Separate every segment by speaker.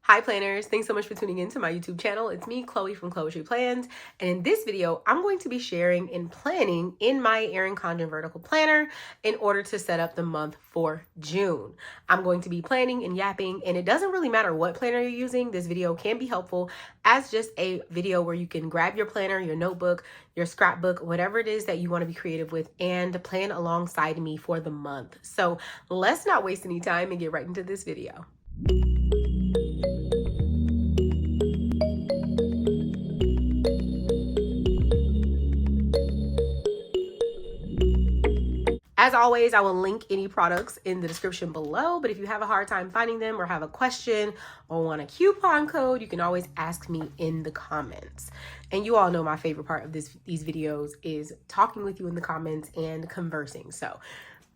Speaker 1: Hi planners, thanks so much for tuning in to my YouTube channel. It's me, Chloe from Chloe Plans, and in this video, I'm going to be sharing and planning in my Erin Condren Vertical Planner in order to set up the month for June. I'm going to be planning and yapping, and it doesn't really matter what planner you're using. This video can be helpful as just a video where you can grab your planner, your notebook, your scrapbook, whatever it is that you want to be creative with, and plan alongside me for the month. So let's not waste any time and get right into this video. As always, I will link any products in the description below, but if you have a hard time finding them or have a question or want a coupon code, you can always ask me in the comments. And you all know my favorite part of these videos is talking with you in the comments and conversing. So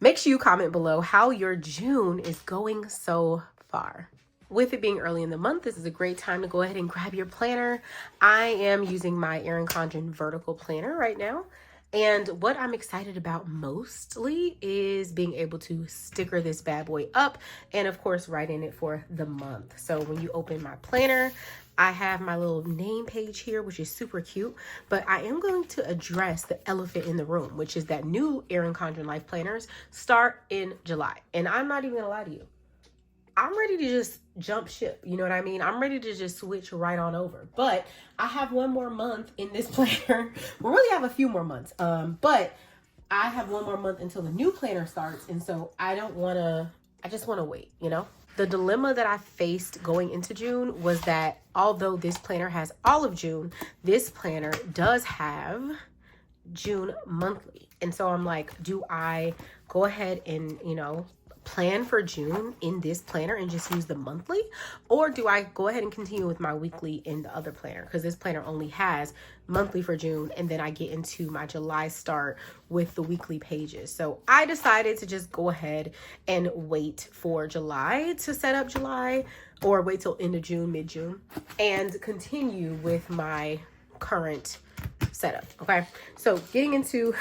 Speaker 1: make sure you comment below how your June is going so far. With it being early in the month, this is a great time to go ahead and grab your planner. I am using my Erin Condren Vertical Planner right now. And what I'm excited about mostly is being able to sticker this bad boy up and of course write in it for the month. So when you open my planner, I have my little name page here, which is super cute, but I am going to address the elephant in the room, which is that new Erin Condren Life Planners start in July. And I'm not even gonna lie to you. I'm ready to just jump ship. You know what I mean? I'm ready to just switch right on over. But I have one more month in this planner. We really have a few more months. But I have one more month until the new planner starts. And so I just want to wait, you know? The dilemma that I faced going into June was that although this planner has all of June, this planner does have June monthly. And so I'm like, do I go ahead and, plan for June in this planner and just use the monthly, or do I go ahead and continue with my weekly in the other planner, because this planner only has monthly for June, and then I get into my July start with the weekly pages. So I decided to just go ahead and wait for July to set up July, or wait till end of June, mid-June, and continue with my current setup. Okay, so getting into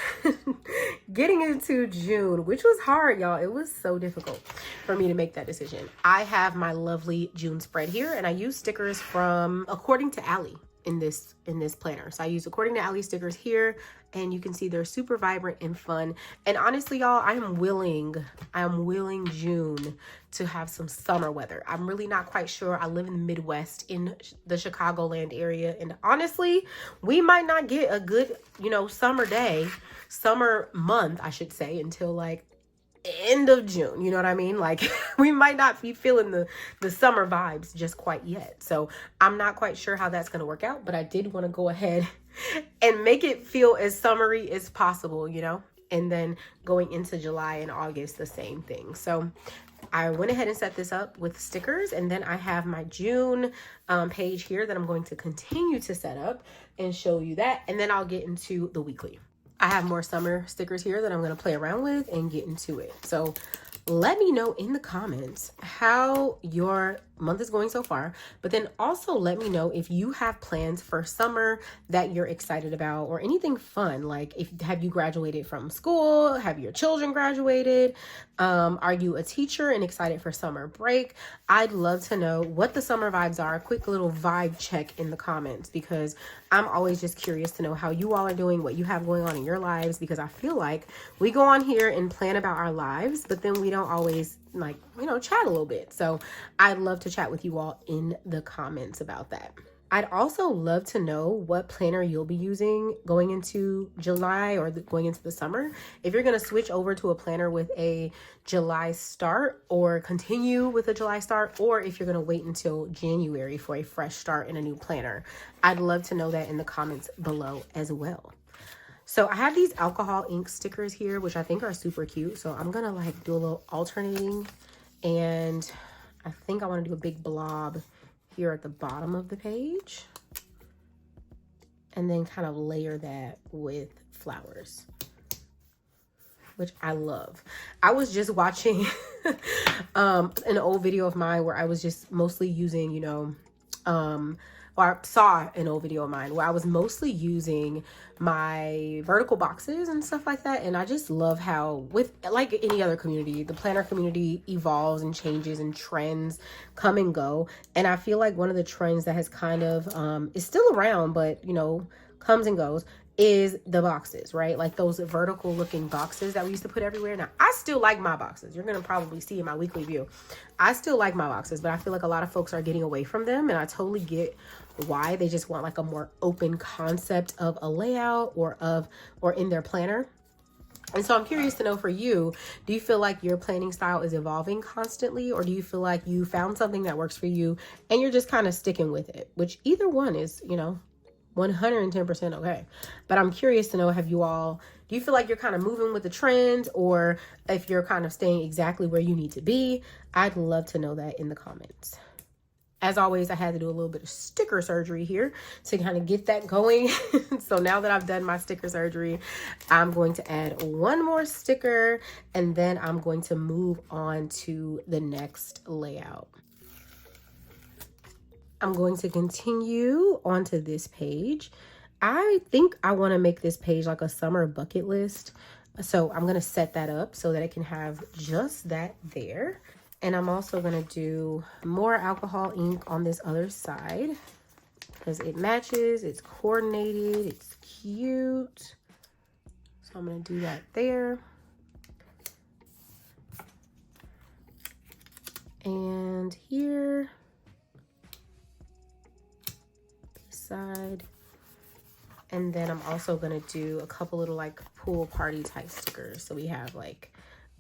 Speaker 1: June, which was hard, y'all. It was so difficult for me to make that decision. I have my lovely June spread here, and I use stickers from According to Allie in this planner. So I use According to Allie stickers here, and you can see they're super vibrant and fun. And honestly, y'all, I am willing June to have some summer weather. I'm really not quite sure. I live in the Midwest in the Chicagoland area, and honestly, we might not get a good, summer month, I should say, until like end of June. You know what I mean? Like we might not be feeling the summer vibes just quite yet. So I'm not quite sure how that's going to work out, but I did want to go ahead and make it feel as summery as possible, and then going into July and August, the same thing. So I went ahead and set this up with stickers, and then I have my June page here that I'm going to continue to set up and show you that, and then I'll get into the weekly. I have more summer stickers here that I'm going to play around with and get into it. So let me know in the comments how your month is going so far, but then also let me know if you have plans for summer that you're excited about, or anything fun. Like, have you graduated from school? Have your children graduated? Are you a teacher and excited for summer break? I'd love to know what the summer vibes are. A quick little vibe check in the comments, because I'm always just curious to know how you all are doing, what you have going on in your lives, because I feel like we go on here and plan about our lives, but then we don't always chat a little bit. So I'd love to chat with you all in the comments about that. I'd also love to know what planner you'll be using going into July or going into the summer. If you're going to switch over to a planner with a July start, or continue with a July start, or if you're going to wait until January for a fresh start in a new planner. I'd love to know that in the comments below as well. So I have these alcohol ink stickers here, which I think are super cute. So I'm going to do a little alternating, and I think I want to do a big blob here at the bottom of the page, and then kind of layer that with flowers, which I love. I was just watching an old video of mine where I was just mostly using, or saw an old video of mine where I was mostly using my vertical boxes and stuff like that. And I just love how, with like any other community, the planner community evolves and changes and trends come and go. And I feel like one of the trends that has kind of is still around, but you know, comes and goes, is the boxes, right? Like those vertical looking boxes that we used to put everywhere. Now, I still like my boxes. You're going to probably see in my weekly view. I still like my boxes, but I feel like a lot of folks are getting away from them. And I totally get why. They just want like a more open concept of a layout or in their planner. And so I'm curious to know, for you, do you feel like your planning style is evolving constantly, or do you feel like you found something that works for you and you're just kind of sticking with it? Which either one is, you know, 110% okay. But I'm curious to know, do you feel like you're kind of moving with the trend, or if you're kind of staying exactly where you need to be? I'd love to know that in the comments. As always, I had to do a little bit of sticker surgery here to kind of get that going. So now that I've done my sticker surgery, I'm going to add one more sticker, and then I'm going to move on to the next layout. I'm going to continue onto this page. I think I want to make this page like a summer bucket list. So I'm going to set that up so that it can have just that there. And I'm also going to do more alcohol ink on this other side because it matches, it's coordinated, it's cute. So I'm going to do that there. And here. Side. And then I'm also going to do a couple little like pool party type stickers. So we have like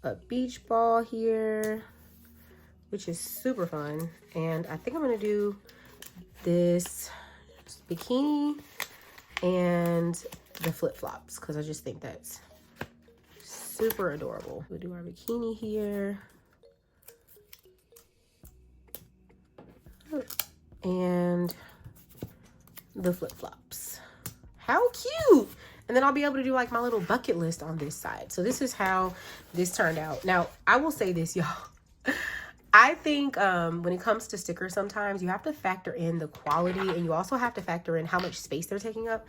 Speaker 1: a beach ball here, which is super fun. And I think I'm going to do this bikini and the flip-flops because I just think that's super adorable. We'll do our bikini here. And the flip-flops. How cute! And then I'll be able to do like my little bucket list on this side. So this is how this turned out. Now, I will say this, y'all. I think when it comes to stickers, sometimes you have to factor in the quality, and you also have to factor in how much space they're taking up.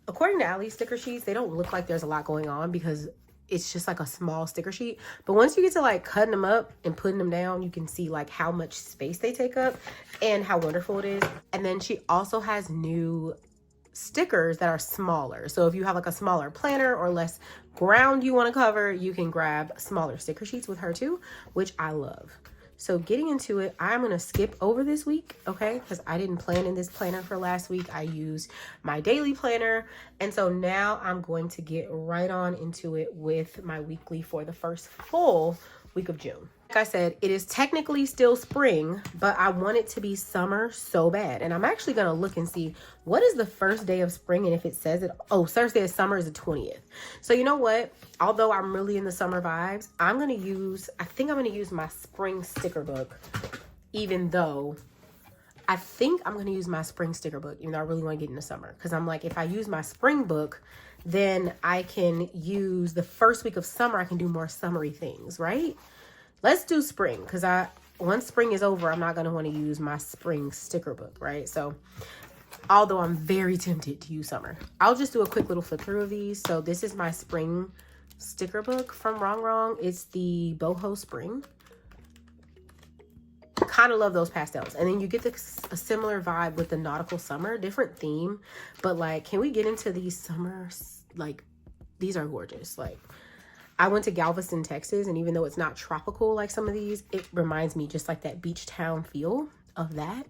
Speaker 1: According to Allie's sticker sheets, they don't look like there's a lot going on because it's just like a small sticker sheet. But once you get to like cutting them up and putting them down, you can see like how much space they take up and how wonderful it is. And then she also has new stickers that are smaller. So if you have like a smaller planner or less ground you want to cover, you can grab smaller sticker sheets with her too, which I love. So getting into it, I'm going to skip over this week, okay? Because I didn't plan in this planner for last week. I used my daily planner. And so now I'm going to get right on into it with my weekly for the first full week of June. Like I said, it is technically still spring, but I want it to be summer so bad. And I'm actually going to look and see what is the first day of spring. And if it says it, oh, first day of summer is the 20th. So you know what? Although I'm really in the summer vibes, I think I'm going to use my spring sticker book, even though I think I'm going to use my spring sticker book, even though I really want to get into summer. Because I'm like, if I use my spring book, then I can use the first week of summer. I can do more summery things, right? Let's do spring, because once spring is over, I'm not going to want to use my spring sticker book, right? So although I'm very tempted to use summer, I'll just do a quick little flip through of these. So this is my spring sticker book from Wrong. It's the boho spring. Kind of love those pastels. And then you get a similar vibe with the nautical summer, different theme, but like, can we get into these summers? Like, these are gorgeous. Like, I went to Galveston, Texas, and even though it's not tropical like some of these, it reminds me just like that beach town feel of that.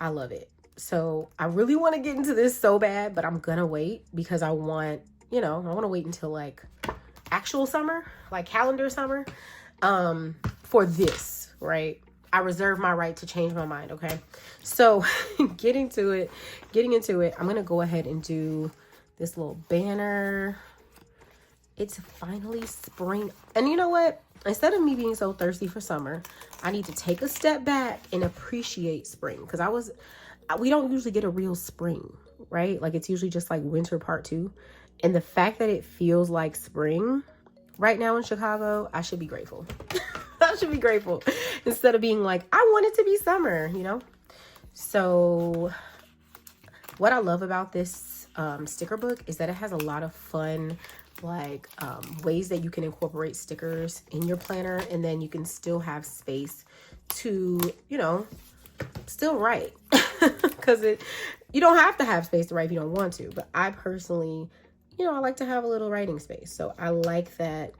Speaker 1: I love it. So I really want to get into this so bad, but I'm gonna wait because I want to wait until like actual summer, like calendar summer, for this, right? I reserve my right to change my mind, okay? So getting into it, I'm gonna go ahead and do this little banner. It's finally spring. And you know what? Instead of me being so thirsty for summer, I need to take a step back and appreciate spring. Because we don't usually get a real spring, right? Like, it's usually just like winter part 2. And the fact that it feels like spring right now in Chicago, I should be grateful. I should be grateful. Instead of being like, I want it to be summer, So what I love about this sticker book is that it has a lot of fun like ways that you can incorporate stickers in your planner, and then you can still have space to, you know, still write. Because you don't have to have space to write if you don't want to, but I personally, you know, I like to have a little writing space. So I like that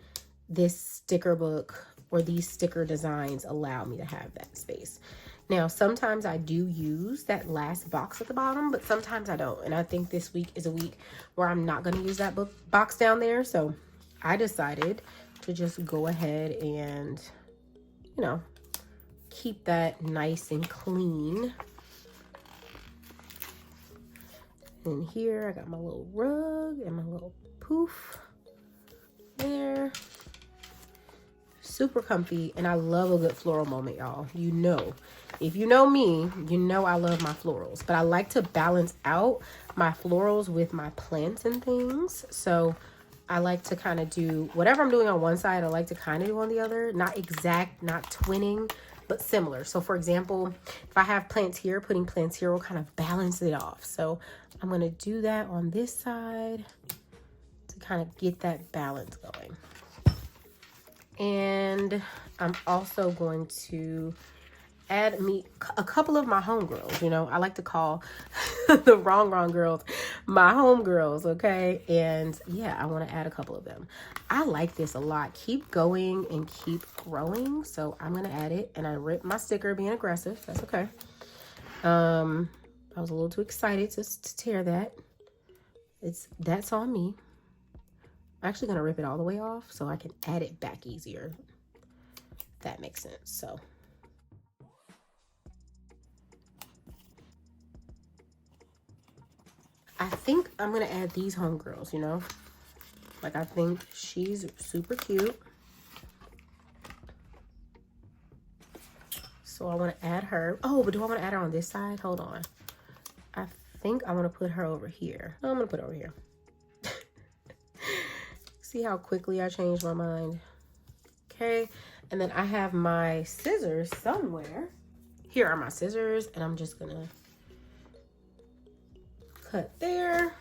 Speaker 1: this sticker book or these sticker designs allow me to have that space. Now, sometimes I do use that last box at the bottom, but sometimes I don't. And I think this week is a week where I'm not going to use that box down there. So I decided to just go ahead and, you know, keep that nice and clean. And here I got my little rug and my little poof there. Super comfy, and I love a good floral moment, y'all. You know, if you know me, you know I love my florals, but I like to balance out my florals with my plants and things. So I like to kind of do whatever I'm doing on one side, I like to kind of do on the other. Not exact, not twinning, but similar. So for example, if I have plants here, putting plants here will kind of balance it off. So I'm going to do that on this side to kind of get that balance going. And I'm also going to add me a couple of my homegirls. You know, I like to call the wrong girls my homegirls, okay? And yeah, I want to add a couple of them. I like this a lot. Keep going and keep growing. So I'm going to add it, and I ripped my sticker being aggressive. That's okay. I was a little too excited to tear that. That's on me. I'm actually going to rip it all the way off so I can add it back easier. If that makes sense. So I think I'm going to add these homegirls, you know. Like, I think she's super cute. So I want to add her. Oh, but do I want to add her on this side? Hold on. I think I want to put her over here. No, I'm going to put her over here. See how quickly I changed my mind? Okay. And then I have my scissors somewhere. Here are my scissors, and I'm just going to cut there.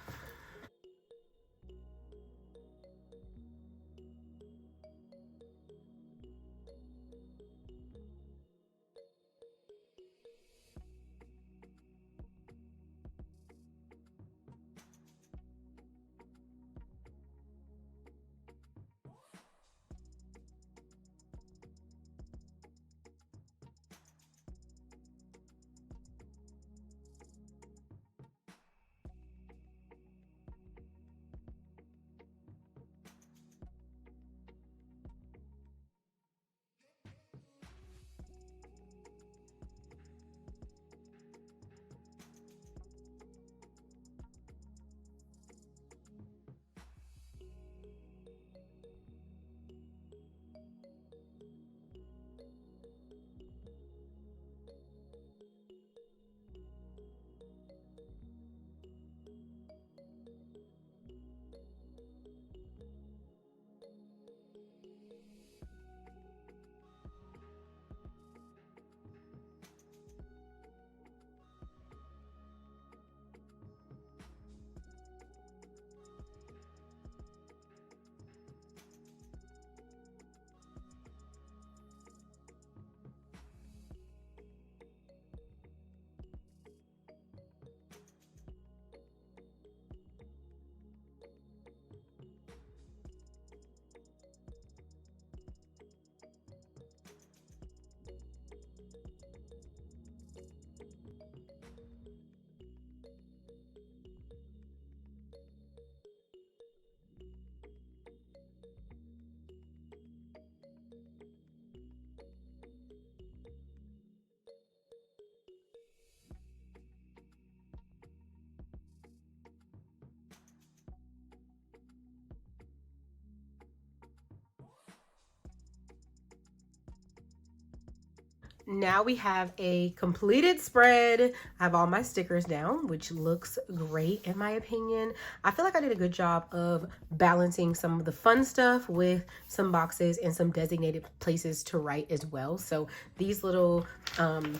Speaker 1: Now we have a completed spread. I have all my stickers down, which looks great in my opinion. I feel like I did a good job of balancing some of the fun stuff with some boxes and some designated places to write as well. So these little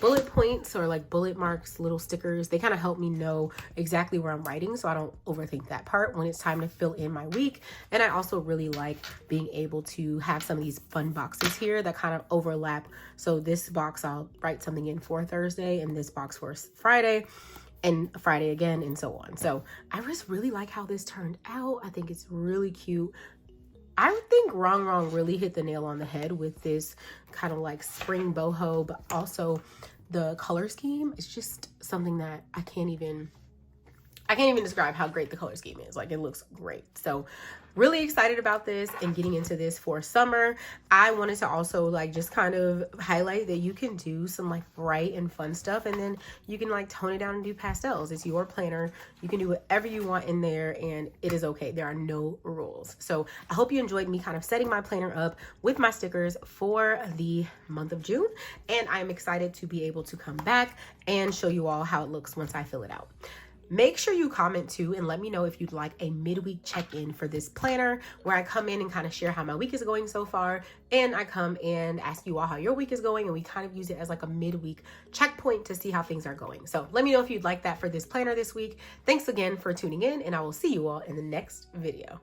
Speaker 1: bullet points or like bullet marks, little stickers, they kind of help me know exactly where I'm writing so I don't overthink that part when it's time to fill in my week. And I also really like being able to have some of these fun boxes here that kind of overlap. So this box I'll write something in for Thursday, and this box for Friday, and Friday again, and so on. So I just really like how this turned out. I think it's really cute. I think Wrong really hit the nail on the head with this kind of like spring boho, but also the color scheme. It's just something that I can't even describe how great the color scheme is. Like, it looks great. So really excited about this and getting into this for summer. I wanted to also like just kind of highlight that you can do some like bright and fun stuff, and then you can like tone it down and do pastels. It's your planner. You can do whatever you want in there, and it is okay. There are no rules. So I hope you enjoyed me kind of setting my planner up with my stickers for the month of June, and I'm excited to be able to come back and show you all how it looks once I fill it out. Make sure you comment too and let me know if you'd like a midweek check-in for this planner, where I come in and kind of share how my week is going so far, and I come and ask you all how your week is going, and we kind of use it as like a midweek checkpoint to see how things are going. So let me know if you'd like that for this planner this week. Thanks again for tuning in, and I will see you all in the next video.